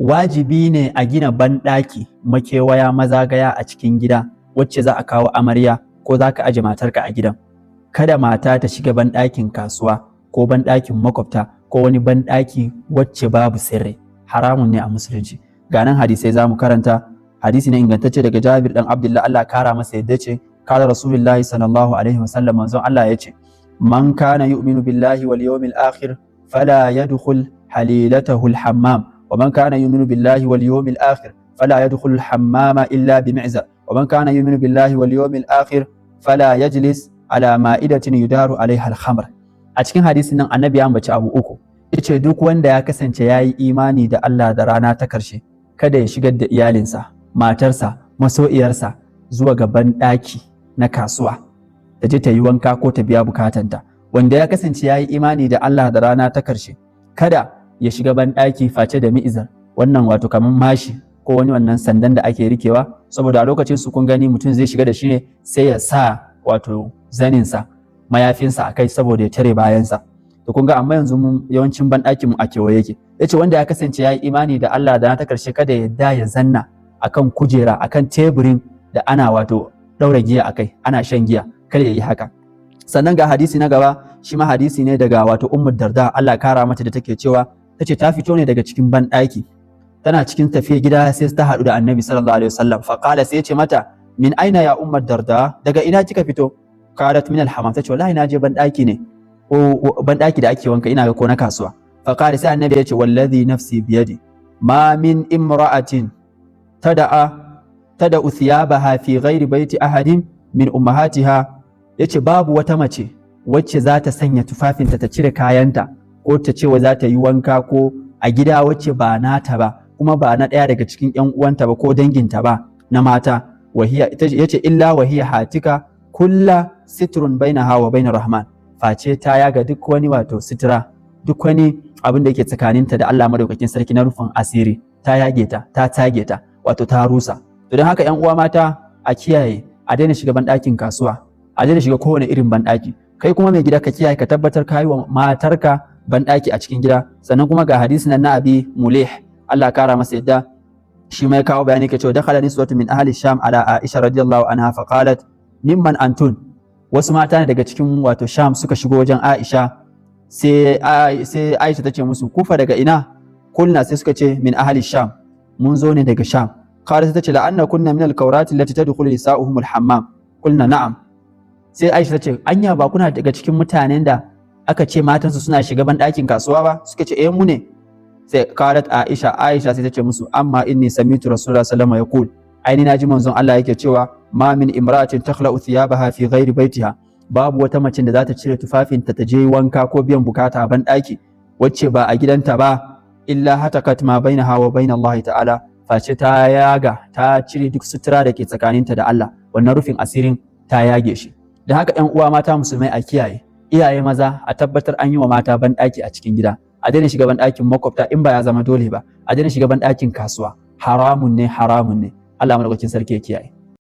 wajibi ne a gina banɗaki makewaya mazagaya a cikin gida wacce za a kawo amarya ko za ka aje matarka a gidan. Kada mata ta shiga banɗakin kasuwa ko banɗakin makwabta ko wani banɗaki wacce babu sirri, haramun ne a musulunci. Ga nan hadisai za mu karanta. Hadisi ne ingantacce daga Jabir dan Abdullah, Allah kara masa yadda ce, kala Rasulullahi sallallahu alaihi wasallam, manzon Allah ya ce, man kana yu'minu billahi wal yawmil akhir fala yadkhul halilatahu al-hammam wa man kana yu'minu billahi wal yawmil akhir fala yadkhul al-hammama illa bimi'zar wa man kana yu'minu billahi wal yawmil akhir fala yajlis ala ma'idatin yudaru alaiha al-khamr. A cikin hadisin nan annabi ya ambaci abu uku, yace duk wanda ya kasance yayi imani da Allah da rana ta karshe kada ya shigar da iyalinsa, matarsa, masoyiyarsa zuwa ga banɗaki na kasuwa ta je ta yi wanka ko ta biya bukatanta. Wanda ya kasance yayi imani da Allah da rana ta karshe kada ya shiga banɗaki face da mi'izar, wannan wato kaman mashi ko wani wannan sandan da ake rikewa, saboda a lokacin su kun gani mutum zai shiga da shi ne sai ya sa wato zaninsa, mayafinsa a kai saboda ya tare bayansa. To kun ga amma yanzu mun yawancin banɗakin mu a kewaye yake. Yace wanda ya kasance yayi imani da Allah da rana ta karshe kada ya da ya zanna akan kujera, akan teburin da ana wato daura giya akai, ana shan giya, kada ya yi haka. Sannan ga hadisi na gaba, shi ma hadisi ne daga wato Ummu Darda, Allah kara mata, da take cewa tace ta fito ne daga cikin banɗaki, tana cikin tafiya gida sai ta haɗu da Annabi sallallahu alaihi wasallam. Fa qala, sai ya ce mata, min aina ya Ummu Darda, daga ina kika fito? Qalat min al-hammam, tace wallahi na je banɗaki ne, ko banɗaki da ake wanka ina ga ko na kasuwa. Fa qala, sai Annabi ya ce wallazi nafsi biyadi ma min imra'atin tada'u thiyabaha fi ghairi baiti ahadin min ummahatiha, yace babu wata mace wacce za ta sanya tufafinta ta cire kayanta ko ta ce wa za ta yi wanka ko a gida wacce ba nata ba kuma ba na ɗaya daga cikin ƴan uwanta ba ko danginta ba na mata, wahiya yace illa wahiya hatika kulla sitrun bainaha wa bainar rahman, face ta yaga duk wani wato sitira, duk wani abin da yake tsakaninta da Allah madaukakin sarki na rufin asiri, ta yage ta, ta tage ta, wato ta rusa. To don haka ƴan uwa mata a kiyaye, a daina shiga banɗakin kasuwa, a daina shiga kowane irin banɗaki. Kai kuma mai gida ka kiyaye, ka tabbatar ka yi wa matarka banɗaki a cikin gida. Sannan kuma ga hadisi nan na Abi Mulih, Allah kara masa yadda, shi mai kawo bayani ke cewa dakhala niswatu min ahli Sham ala Aisha radiyallahu anha fa qalat mimman antun. Wasu mata ne daga cikin wato Sham suka shigo wajen Aisha, sai Aisha ta ce musu, kufa daga ina? Kulna, sai suka ce min ahli Sham, mun zo ne daga Sham. Qalat, ta ce la'anna kunna min al-kawrat allati tadkhulu nisa'uhum al-hammam. Kulna na'am. Sai Aisha ta ce anya ba kuna daga cikin mutanen da aka ce matansu suna shiga banɗakin kasuwa ba? Suka ce mu ne. Sai qalat Aisha sai ta ce musu, amma inni sami'tu Rasulullah sallallahu alaihi wasallam yaqul, aini naji manzon Allah yake cewa ma min imra'atin takhla'u thiyabaha fi ghairi baitiha, babu wata mace da za ta cire tufafinta ta je wanka ko biyan bukata a banɗaki wacce ba a gidanta ba, illa hatakat ma bainaha wa bain Allah ta'ala, face ta yaga, ta cire duk sutura da ke tsakaninta da Allah, wannan rufin asirin ta yage shi. Da haka ƴan uwa mata musulmai a kiyaye, iyaye maza a tabbatar an yi wa mata banɗaki a cikin gida, a daina shiga banɗakin makwabta in ba ya zama dole ba, a daina shiga banɗakin kasuwa, haramun ne, haramun ne. Allah madaukakin sarki ya kiyaye.